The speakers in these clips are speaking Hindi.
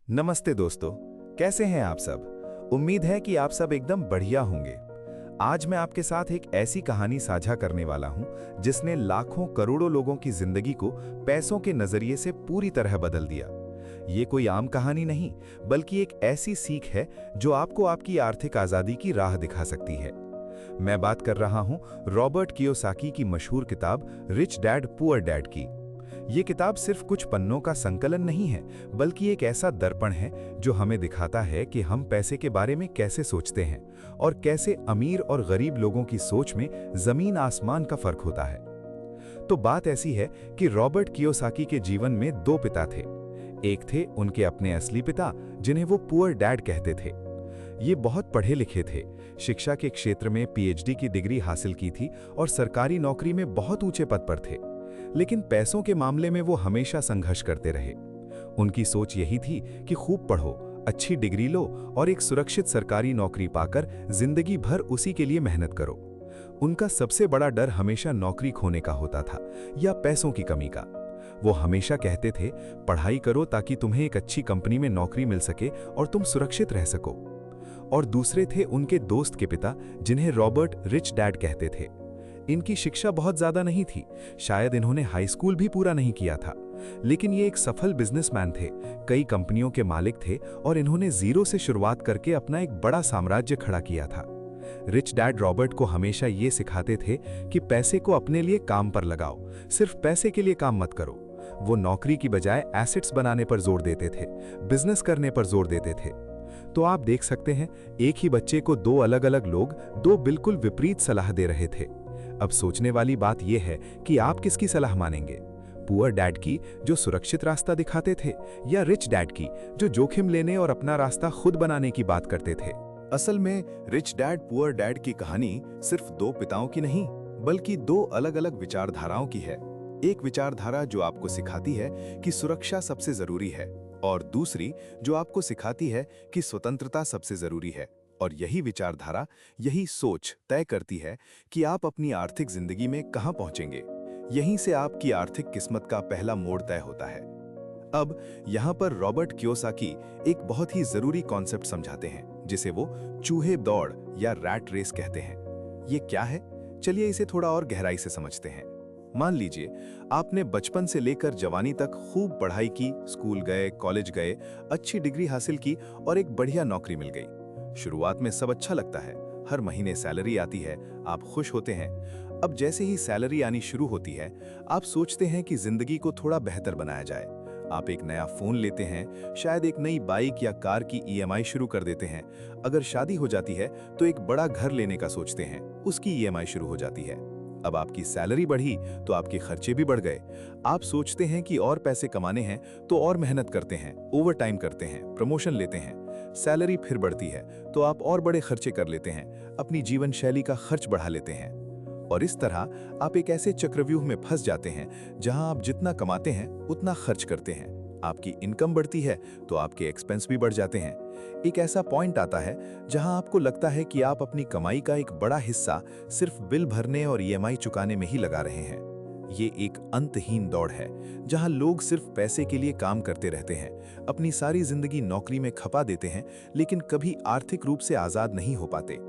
नमस्ते दोस्तों, कैसे हैं आप सब। उम्मीद है कि आप सब एकदम बढ़िया होंगे। आज मैं आपके साथ एक ऐसी कहानी साझा करने वाला हूं जिसने लाखों करोड़ों लोगों की जिंदगी को पैसों के नजरिए से पूरी तरह बदल दिया। ये कोई आम कहानी नहीं, बल्कि एक ऐसी सीख है जो आपको आपकी आर्थिक आजादी की राह दिखा सकती है। मैं बात कर रहा हूं रॉबर्ट कियोसाकी की मशहूर किताब रिच डैड पुअर डैड की। ये किताब सिर्फ कुछ पन्नों का संकलन नहीं है, बल्कि एक ऐसा दर्पण है जो हमें दिखाता है कि हम पैसे के बारे में कैसे सोचते हैं और कैसे अमीर और गरीब लोगों की सोच में जमीन आसमान का फर्क होता है। तो बात ऐसी है कि रॉबर्ट कियोसाकी के जीवन में दो पिता थे। एक थे उनके अपने असली पिता, जिन्हें वो पुअर डैड कहते थे। ये बहुत पढ़े लिखे थे, शिक्षा के क्षेत्र में पीएचडी की डिग्री हासिल की थी और सरकारी नौकरी में बहुत ऊंचे पद पर थे। लेकिन पैसों के मामले में वो हमेशा संघर्ष करते रहे। उनकी सोच यही थी कि खूब पढ़ो, अच्छी डिग्री लो और एक सुरक्षित सरकारी नौकरी पाकर जिंदगी भर उसी के लिए मेहनत करो। उनका सबसे बड़ा डर हमेशा नौकरी खोने का होता था या पैसों की कमी का। वो हमेशा कहते थे, पढ़ाई करो ताकि तुम्हें एक अच्छी कंपनी में नौकरी मिल सके और तुम सुरक्षित रह सको। और दूसरे थे उनके दोस्त के पिता, जिन्हें रॉबर्ट रिच डैड कहते थे। इनकी शिक्षा बहुत ज्यादा नहीं थी, शायद इन्होंने हाई स्कूल भी पूरा नहीं किया था, लेकिन ये एक सफल बिजनेसमैन थे, कई कंपनियों के मालिक थे और इन्होंने जीरो से शुरुआत करके अपना एक बड़ा साम्राज्य खड़ा किया था। रिच डैड रॉबर्ट को हमेशा ये सिखाते थे कि पैसे को अपने लिए काम पर लगाओ, सिर्फ पैसे के लिए काम मत करो। वो नौकरी की बजाय एसेट्स बनाने पर जोर देते थे, बिजनेस करने पर जोर देते थे। तो आप देख सकते हैं, एक ही बच्चे को दो अलग अलग लोग दो बिल्कुल विपरीत सलाह दे रहे थे। अब सोचने वाली बात यह है कि आप किसकी सलाह मानेंगे, पुअर डैड की जो सुरक्षित रास्ता दिखाते थे, या रिच डैड की जो जोखिम लेने और अपना रास्ता खुद बनाने की बात करते थे। असल में रिच डैड पुअर डैड की कहानी सिर्फ दो पिताओं की नहीं, बल्कि दो अलग अलग विचारधाराओं की है। एक विचारधारा जो आपको सिखाती है कि सुरक्षा सबसे जरूरी है, और दूसरी जो आपको सिखाती है कि स्वतंत्रता सबसे जरूरी है। और यही विचारधारा, यही सोच तय करती है कि आप अपनी आर्थिक जिंदगी में कहां पहुंचेंगे। यहीं से आपकी आर्थिक किस्मत का पहला मोड़ तय होता है। अब यहां पर रॉबर्ट कियोसाकी एक बहुत ही जरूरी कॉन्सेप्ट समझाते हैं, जिसे वो चूहे दौड़ या रैट रेस कहते हैं। ये क्या है, चलिए इसे थोड़ा और गहराई से समझते हैं। मान लीजिए आपने बचपन से लेकर जवानी तक खूब पढ़ाई की, स्कूल गए, कॉलेज गए, अच्छी डिग्री हासिल की और एक बढ़िया नौकरी मिल गई। शुरुआत में सब अच्छा लगता है, हर महीने सैलरी आती है, आप खुश होते हैं। अब जैसे ही सैलरी आनी शुरू होती है, आप सोचते हैं कि जिंदगी को थोड़ा बेहतर बनाया जाए। आप एक नया फोन लेते हैं, शायद एक नई बाइक या कार की ईएमआई शुरू कर देते हैं। अगर शादी हो जाती है तो एक बड़ा घर लेने का सोचते हैं, उसकी ईएमआई शुरू हो जाती है। अब आपकी सैलरी बढ़ी तो आपके खर्चे भी बढ़ गए। आप सोचते हैं कि और पैसे कमाने हैं तो और मेहनत करते हैं, ओवर टाइम करते हैं, प्रमोशन लेते हैं। सैलरी फिर बढ़ती है तो आप और बड़े खर्चे कर लेते हैं, अपनी जीवन शैली का खर्च बढ़ा लेते हैं। और इस तरह आप एक ऐसे चक्रव्यूह में फंस जाते हैं जहां आप जितना कमाते हैं उतना खर्च करते हैं। आपकी इनकम बढ़ती है तो आपके एक्सपेंस भी बढ़ जाते हैं। एक ऐसा पॉइंट आता है जहां आपको लगता है कि आप अपनी कमाई का एक बड़ा हिस्सा सिर्फ बिल भरने और ईएमआई चुकाने में ही लगा रहे हैं। ये एक अंतहीन दौड़ है जहां लोग सिर्फ पैसे के लिए काम करते रहते हैं, अपनी सारी जिंदगी नौकरी में खपा देते हैं, लेकिन कभी आर्थिक रूप से आजाद नहीं हो पाते।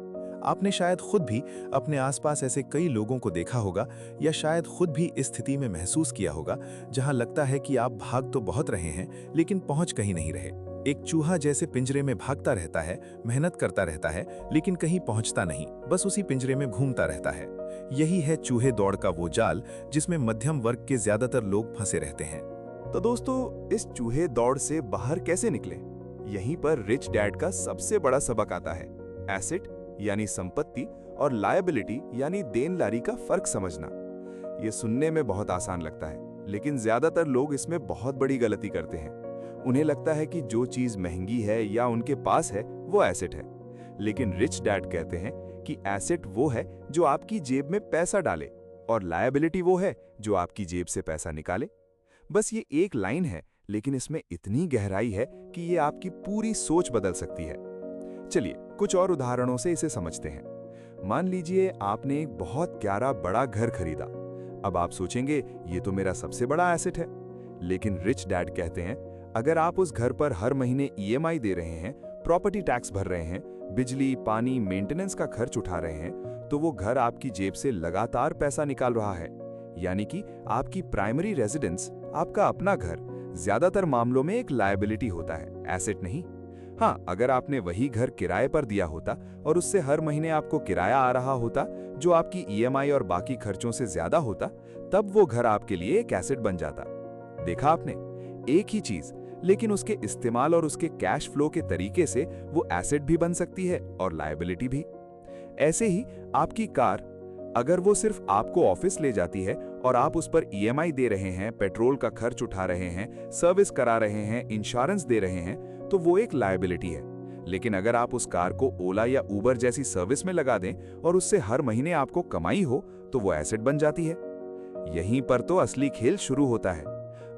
आपने शायद खुद भी अपने आसपास ऐसे कई लोगों को देखा होगा, या शायद खुद भी इस स्थिति में महसूस किया होगा जहां लगता है कि आप भाग तो बहुत रहे हैं लेकिन पहुंच कहीं नहीं रहे। एक चूहा जैसे पिंजरे में भागता रहता है, मेहनत करता रहता है, लेकिन कहीं पहुंचता नहीं, बस उसी पिंजरे में घूमता रहता है। यही है चूहे दौड़ का वो जाल जिसमें मध्यम वर्ग के ज्यादातर लोग फंसे रहते हैं। तो दोस्तों, इस चूहे दौड़ से बाहर कैसे निकले? यहीं पर रिच डैड का सबसे बड़ा सबक आता है। एसेट यानी संपत्ति और लायबिलिटी यानी देनदारी का फर्क समझना। ये सुनने में बहुत आसान लगता है, लेकिन ज्यादातर लोग इसमें बहुत बड़ी गलती करते हैं। उन्हें लगता है कि जो चीज महंगी है या उनके पास है वो एसेट है, लेकिन रिच डैड कहते हैं कि एसेट वो है जो आपकी जेब में पैसा डाले और लायबिलिटी वो है जो आपकी जेब से पैसा निकाले। बस ये एक लाइन है, लेकिन इसमें इतनी गहराई है कि ये आपकी पूरी सोच बदल सकती है। चलिए कुछ और उदाहरणों से इसे समझते हैं। मान लीजिए आपने एक बहुत प्यारा बड़ा घर खरीदा। अब आप सोचेंगे ये तो मेरा सबसे बड़ा एसेट है, लेकिन रिच डैड कहते हैं अगर आप उस घर पर हर महीने ईएमआई दे रहे हैं, प्रॉपर्टी टैक्स भर रहे हैं, बिजली, पानी, मेंटेनेंस का खर्च उठा रहे हैं, तो वो घर आपकी जेब से लगातार पैसा निकाल रहा है। यानी कि आपकी प्राइमरी रेजिडेंस, आपका अपना घर, ज्यादातर मामलों में एक लायबिलिटी होता है, एसेट नहीं। हाँ, अगर आपने वही घर किराए पर दिया होता और उससे हर महीने आपको किराया आ रहा होता जो आपकी ईएमआई और बाकी खर्चों से ज्यादा होता, तब वो घर आपके लिए एक एसेट बन जाता। देखा आपने, एक ही चीज, लेकिन उसके इस्तेमाल और उसके कैश फ्लो के तरीके से वो एसेट भी बन सकती है और लायबिलिटी भी। ऐसे ही आपकी कार, अगर वो सिर्फ आपको ऑफिस ले जाती है और आप उस पर ईएमआई दे रहे हैं, पेट्रोल का खर्च उठा रहे हैं, सर्विस करा रहे हैं, इंश्योरेंस दे रहे हैं, तो वो एक लायबिलिटी है। लेकिन अगर आप उस कार को ओला या उबर जैसी सर्विस में लगा दें और उससे हर महीने आपको कमाई हो, तो वो एसेट बन जाती है। यहीं पर तो असली खेल शुरू होता है।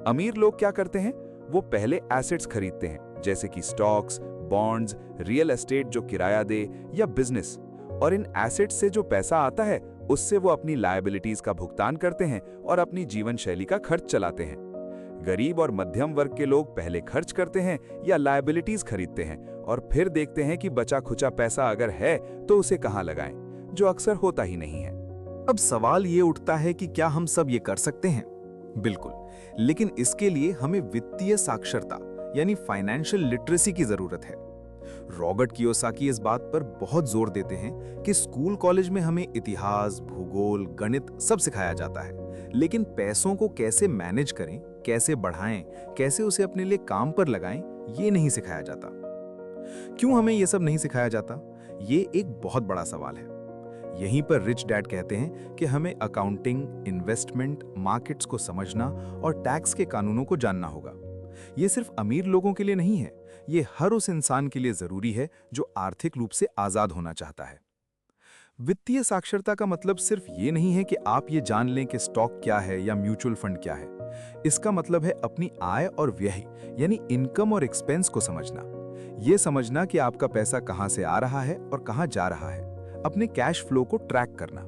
अमीर लोग क्या करते हैं? वो पहले एसेट्स खरीदते हैं, जैसे कि स्टॉक्स, बॉन्ड्स, रियल एस्टेट जो किराया दे, या बिजनेस, और इन एसेट्स से जो पैसा आता है उससे वो अपनी लायबिलिटीज का भुगतान करते हैं और अपनी जीवन शैली का खर्च चलाते हैं। गरीब और मध्यम वर्ग के लोग पहले खर्च करते हैं या लायबिलिटीज खरीदते हैं और फिर देखते हैं कि बचा खुचा पैसा अगर है तो उसे कहां लगाएं, जो अक्सर होता ही नहीं है। अब सवाल ये उठता है कि क्या हम सब ये कर सकते हैं? बिल्कुल, लेकिन इसके लिए हमें वित्तीय साक्षरता यानी फाइनेंशियल लिटरेसी की जरूरत है। रॉबर्ट कियोसाकी इस बात पर बहुत जोर देते हैं कि स्कूल कॉलेज में हमें इतिहास, भूगोल, गणित सब सिखाया जाता है, लेकिन पैसों को कैसे मैनेज करें, कैसे बढ़ाएं, कैसे उसे अपने लिए काम पर लगाएं, ये नहीं सिखाया जाता। क्यों हमें ये सब नहीं सिखाया जाता? ये एक बहुत बड़ा सवाल है। यहीं पर रिच डैड कहते हैं कि हमें अकाउंटिंग, इन्वेस्टमेंट, मार्केट्स को समझना और टैक्स के कानूनों को जानना होगा। ये सिर्फ अमीर लोगों के लिए नहीं है, ये हर उस इंसान के लिए जरूरी है जो आर्थिक रूप से आजाद होना चाहता है। वित्तीय साक्षरता का मतलब सिर्फ ये नहीं है कि आप ये जान लें कि स्टॉक क्या है या म्यूचुअल फंड क्या है। इसका मतलब है अपनी आय और व्यय यानी इनकम और एक्सपेंस को समझना। ये समझना कि आपका पैसा कहां से आ रहा है और कहां जा रहा है, अपने कैश फ्लो को ट्रैक करना।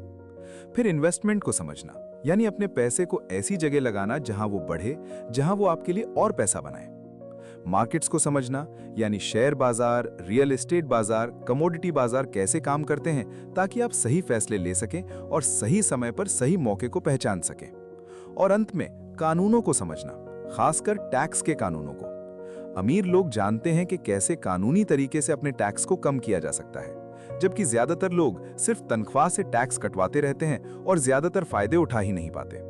फिर इन्वेस्टमेंट को समझना, यानी अपने पैसे को ऐसी जगह लगाना जहां वो बढ़े, जहां वो आपके लिए और पैसा बनाए। मार्केट्स को समझना, यानी शेयर बाजार, रियल एस्टेट बाजार, कमोडिटी बाजार कैसे काम करते हैं ताकि आप सही फैसले ले सकें और सही समय पर सही मौके को पहचान सकें। और अंत में कानूनों को समझना, खासकर टैक्स के कानूनों को। अमीर लोग जानते हैं कि कैसे कानूनी तरीके से अपने टैक्स को कम किया जा सकता है, जबकि ज्यादातर लोग सिर्फ तनख्वाह से टैक्स कटवाते रहते हैं और ज्यादातर फायदे उठा ही नहीं पाते।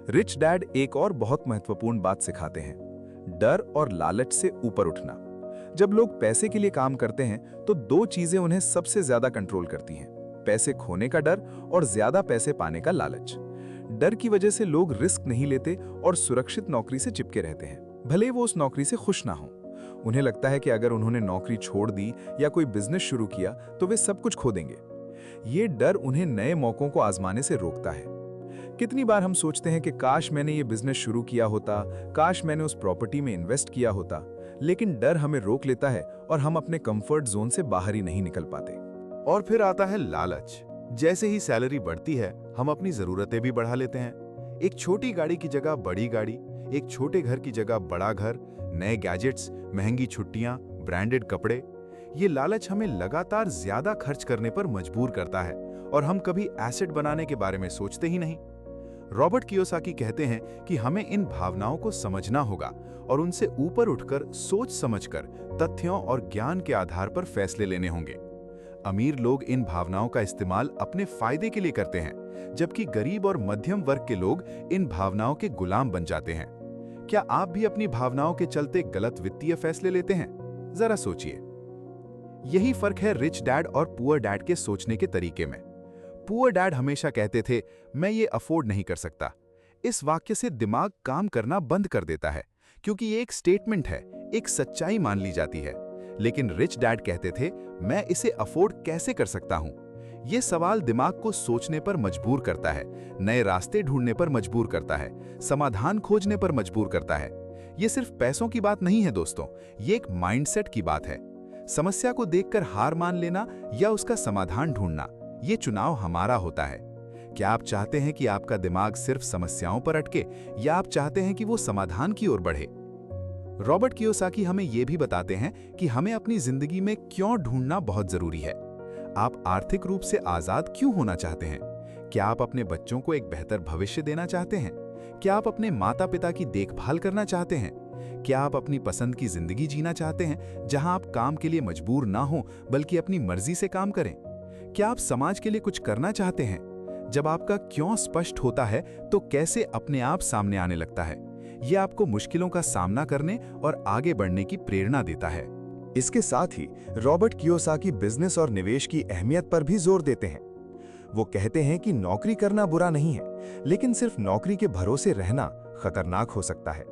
रिच डैड एक और बहुत महत्वपूर्ण बात सिखाते हैं, डर और लालच से ऊपर उठना। जब लोग पैसे के लिए काम करते हैं तो दो चीजें उन्हें सबसे ज्यादा कंट्रोल करती हैं, पैसे खोने का डर और ज्यादा पैसे पाने का लालच। डर की वजह से लोग रिस्क नहीं लेते और सुरक्षित नौकरी से चिपके रहते हैं, भले वो उस नौकरी से खुश ना हो। उन्हें लगता है कि अगर उन्होंने नौकरी छोड़ दी या कोई बिजनेस शुरू किया तो वे सब कुछ खो देंगे। ये डर उन्हें नए मौकों को आजमाने से रोकता है। कितनी बार हम सोचते हैं कि काश मैंने ये बिजनेस शुरू किया होता, काश मैंने उस प्रॉपर्टी में इन्वेस्ट किया होता, लेकिन डर हमें रोक लेता है और हम अपने कंफर्ट जोन से बाहर ही नहीं निकल पाते। और फिर आता है लालच। जैसे ही सैलरी बढ़ती है, हम अपनी जरूरतें भी बढ़ा लेते हैं। एक छोटी गाड़ी की जगह बड़ी गाड़ी, एक छोटे घर की जगह बड़ा घर, नए गैजेट्स, महंगी छुट्टियां, ब्रांडेड कपड़े। ये लालच हमें लगातार ज्यादा खर्च करने पर मजबूर करता है और हम कभी एसेट बनाने के बारे में सोचते ही नहीं। रॉबर्ट कियोसाकी कहते हैं कि हमें इन भावनाओं को समझना होगा और उनसे ऊपर उठकर सोच समझकर तथ्यों और ज्ञान के आधार पर फैसले लेने होंगे। अमीर लोग इन भावनाओं का इस्तेमाल अपने फायदे के लिए करते हैं, जबकि गरीब और मध्यम वर्ग के लोग इन भावनाओं के गुलाम बन जाते हैं। क्या आप भी अपनी भावनाओं के चलते गलत वित्तीय फैसले लेते हैं? जरा सोचिए। यही फर्क है रिच डैड और पुअर डैड के सोचने के तरीके में। पुअर डैड हमेशा कहते थे, मैं ये अफोर्ड नहीं कर सकता। इस वाक्य से दिमाग काम करना बंद कर देता है, क्योंकि ये एक स्टेटमेंट है, एक सच्चाई मान ली जाती है। लेकिन रिच डैड कहते थे, मैं इसे अफोर्ड कैसे कर सकता हूं? ये सवाल दिमाग को सोचने पर मजबूर करता है, नए रास्ते ढूंढने पर मजबूर करता है, समाधान खोजने पर मजबूर करता है। ये सिर्फ पैसों की बात नहीं है दोस्तों, ये एक माइंडसेट की बात है। समस्या को देखकर हार मान लेना या उसका समाधान ढूंढना, ये चुनाव हमारा होता है। क्या आप चाहते हैं कि आपका दिमाग सिर्फ समस्याओं पर अटके या आप चाहते हैं कि वो समाधान की ओर बढ़े? रॉबर्ट कियोसाकी हमें ये भी बताते हैं कि हमें अपनी जिंदगी में क्यों ढूंढना बहुत जरूरी है। आप आर्थिक रूप से आजाद क्यों होना चाहते हैं? क्या आप अपने बच्चों को एक बेहतर भविष्य देना चाहते हैं? क्या आप अपने माता पिता की देखभाल करना चाहते हैं? क्या आप अपनी पसंद की जिंदगी जीना चाहते हैं, जहां आप काम के लिए मजबूर ना हो बल्कि अपनी मर्जी से काम करें? क्या आप समाज के लिए कुछ करना चाहते हैं? जब आपका क्यों स्पष्ट होता है तो कैसे अपने आप सामने आने लगता है। यह आपको मुश्किलों का सामना करने और आगे बढ़ने की प्रेरणा देता है। इसके साथ ही रॉबर्ट कियोसाकी बिजनेस और निवेश की अहमियत पर भी जोर देते हैं। वो कहते हैं कि नौकरी करना बुरा नहीं है, लेकिन सिर्फ नौकरी के भरोसे रहना खतरनाक हो सकता है।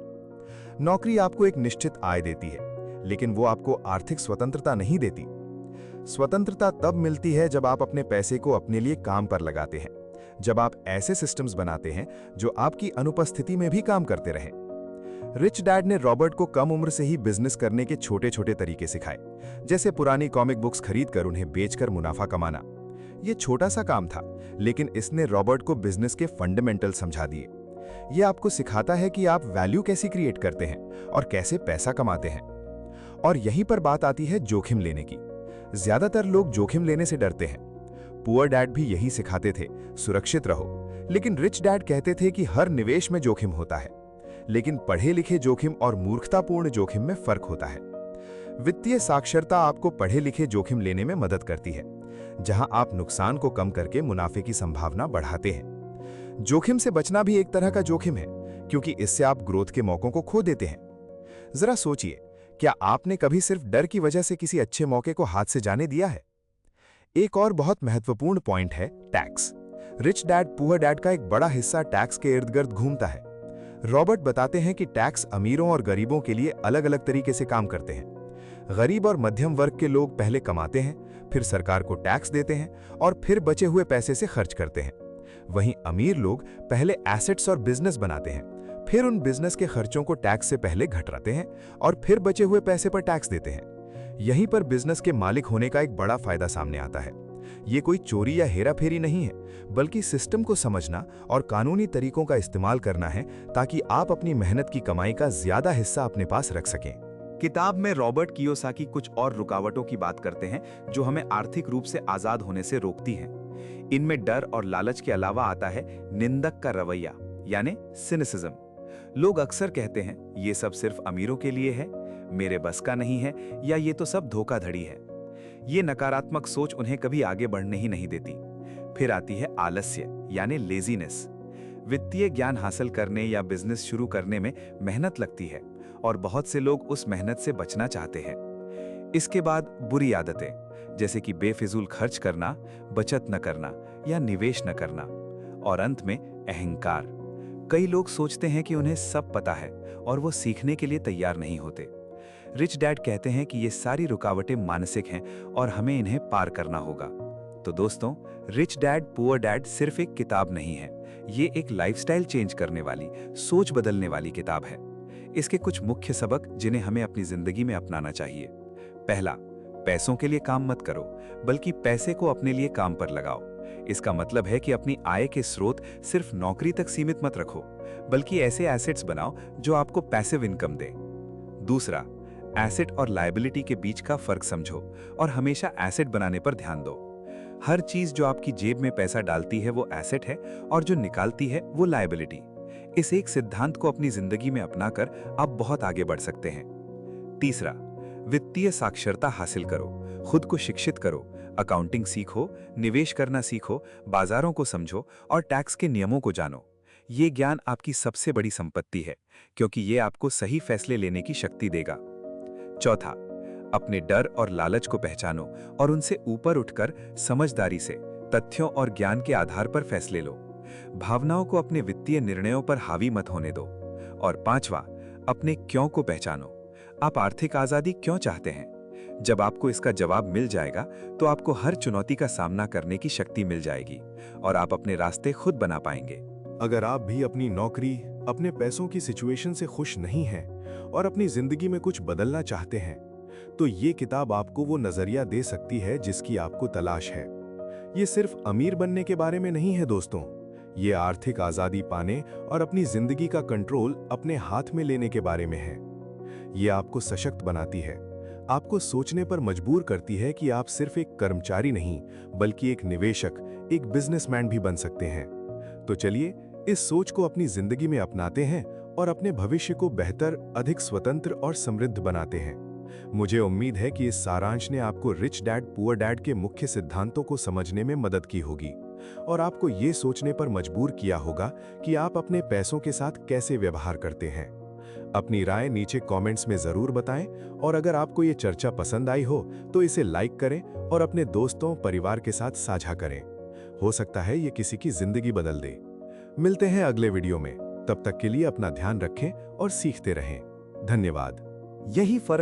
नौकरी आपको एक निश्चित आय देती है, लेकिन वो आपको आर्थिक स्वतंत्रता नहीं देती। स्वतंत्रता तब मिलती है जब आप अपने पैसे को अपने लिए काम पर लगाते हैं, जब आप ऐसे सिस्टम्स बनाते हैं जो आपकी अनुपस्थिति में भी काम करते रहें। रिच डैड ने रॉबर्ट को कम उम्र से ही बिजनेस करने के छोटे छोटे तरीके सिखाए, जैसे पुरानी कॉमिक बुक्स खरीदकर उन्हें बेचकर मुनाफा कमाना। ये छोटा सा काम था, लेकिन इसने रॉबर्ट को बिजनेस के फंडामेंटल समझा दिए। ये आपको सिखाता है कि आप वैल्यू कैसे क्रिएट करते हैं और कैसे पैसा कमाते हैं। और यहीं पर बात आती है जोखिम लेने की। ज्यादातर लोग जोखिम लेने से डरते हैं। पुअर डैड भी यही सिखाते थे, सुरक्षित रहो। लेकिन रिच डैड कहते थे कि हर निवेश में जोखिम होता है, लेकिन पढ़े लिखे जोखिम और मूर्खतापूर्ण जोखिम में फर्क होता है। वित्तीय साक्षरता आपको पढ़े लिखे जोखिम लेने में मदद करती है, जहां आप नुकसान को कम करके मुनाफे की संभावना बढ़ाते हैं। जोखिम से बचना भी एक तरह का जोखिम है, क्योंकि इससे आप ग्रोथ के मौकों को खो देते हैं। जरा सोचिए, क्या आपने कभी सिर्फ डर की वजह से किसी अच्छे मौके को हाथ से जाने दिया है? एक और बहुत महत्वपूर्ण पॉइंट है tax. Rich dad poor dad का एक बड़ा हिस्सा टैक्स के इर्द गिर्द घूमता है। रॉबर्ट बताते हैं कि टैक्स अमीरों और गरीबों के लिए अलग अलग तरीके से काम करते हैं। गरीब और मध्यम वर्ग के लोग पहले कमाते हैं, फिर सरकार को टैक्स देते हैं और फिर बचे हुए पैसे से खर्च करते हैं। वहीं अमीर लोग पहले एसेट्स और बिजनेस बनाते हैं, फिर उन बिजनेस के खर्चों को टैक्स से पहले घटाते हैं और फिर बचे हुए पैसे पर टैक्स देते हैं। यहीं पर बिजनेस के मालिक होने का एक बड़ा फायदा सामने आता है। ये कोई चोरी या हेराफेरी नहीं है, बल्कि सिस्टम को समझना और कानूनी तरीकों का इस्तेमाल करना है, ताकि आप अपनी मेहनत की कमाई का ज्यादा हिस्सा अपने पास रख सकें। किताब में रॉबर्ट कियोसाकी कुछ और रुकावटों की बात करते हैं जो हमें आर्थिक रूप से आजाद होने से रोकती हैं। इनमें डर और लालच के अलावा आता है निंदक का रवैया, यानी सिनिसिज्म। लोग अक्सर कहते हैं ये सब सिर्फ अमीरों के लिए है, मेरे बस का नहीं है, या ये तो सब धोखाधड़ी है। ये नकारात्मक सोच उन्हें कभी आगे बढ़ने ही नहीं देती। फिर आती है आलस्य, यानी लेजीनेस। वित्तीय ज्ञान हासिल करने या बिजनेस शुरू करने में मेहनत लगती है और बहुत से लोग उस मेहनत से बचना चाहते हैं। इसके बाद बुरी आदतें, जैसे कि बेफिजूल खर्च करना, बचत न करना या निवेश न करना। और अंत में अहंकार। कई लोग सोचते हैं कि उन्हें सब पता है और वो सीखने के लिए तैयार नहीं होते। रिच डैड कहते हैं कि ये सारी रुकावटें मानसिक हैं और हमें इन्हें पार करना होगा। तो दोस्तों, रिच डैड पुअर डैड सिर्फ एक किताब नहीं है, ये एक लाइफस्टाइल चेंज करने वाली, सोच बदलने वाली किताब है। इसके कुछ मुख्य सबक जिन्हें हमें अपनी जिंदगी में अपनाना चाहिए। पहला, पैसों के लिए काम मत करो, बल्कि पैसे को अपने लिए काम पर लगाओ। इसका मतलब है कि अपनी आय के स्रोत सिर्फ नौकरी तक सीमित मत रखो, बल्कि ऐसे एसेट्स बनाओ जो आपको पैसिव इनकम दें। दूसरा, एसेट और लायबिलिटी के बीच का फर्क समझो और हमेशा एसेट बनाने पर ध्यान दो। हर चीज जो आपकी जेब में पैसा डालती है वो एसेट है और जो निकालती है वो लायबिलिटी। इस एक सिद्धांत को अपनी जिंदगी में अपनाकर आप बहुत आगे बढ़ सकते हैं। तीसरा, वित्तीय साक्षरता हासिल करो, खुद को शिक्षित करो, अकाउंटिंग सीखो, निवेश करना सीखो, बाजारों को समझो और टैक्स के नियमों को जानो। ये ज्ञान आपकी सबसे बड़ी संपत्ति है, क्योंकि ये आपको सही फैसले लेने की शक्ति देगा। चौथा, अपने डर और लालच को पहचानो और उनसे ऊपर उठकर समझदारी से, तथ्यों और ज्ञान के आधार पर फैसले लो। भावनाओं को अपने वित्तीय निर्णयों पर हावी मत होने दो। और पांचवा, अपने क्यों को पहचानो। आप आर्थिक आजादी क्यों चाहते हैं? जब आपको इसका जवाब मिल जाएगा तो आपको हर चुनौती का सामना करने की शक्ति मिल जाएगी और आप अपने रास्ते खुद बना पाएंगे। अगर आप भी अपनी नौकरी, अपने पैसों की सिचुएशन से खुश नहीं हैं और अपनी जिंदगी में कुछ बदलना चाहते हैं, तो ये किताब आपको वो नजरिया दे सकती है जिसकी आपको तलाश है। ये सिर्फ अमीर बनने के बारे में नहीं है दोस्तों, ये आर्थिक आजादी पाने और अपनी जिंदगी का कंट्रोल अपने हाथ में लेने के बारे में है। ये आपको सशक्त बनाती है, आपको सोचने पर मजबूर करती है कि आप सिर्फ एक कर्मचारी नहीं, बल्कि एक निवेशक, एक बिजनेसमैन भी बन सकते हैं। तो चलिए इस सोच को अपनी जिंदगी में अपनाते हैं और अपने भविष्य को बेहतर, अधिक स्वतंत्र और समृद्ध बनाते हैं। मुझे उम्मीद है कि इस सारांश ने आपको रिच डैड पुअर डैड के मुख्य सिद्धांतों को समझने में मदद की होगी और आपको ये सोचने पर मजबूर किया होगा कि आप अपने पैसों के साथ कैसे व्यवहार करते हैं। अपनी राय नीचे कमेंट्स में जरूर बताएं और अगर आपको ये चर्चा पसंद आई हो तो इसे लाइक करें और अपने दोस्तों, परिवार के साथ साझा करें। हो सकता है ये किसी की जिंदगी बदल दे। मिलते हैं अगले वीडियो में, तब तक के लिए अपना ध्यान रखें और सीखते रहें। धन्यवाद। यही फर्क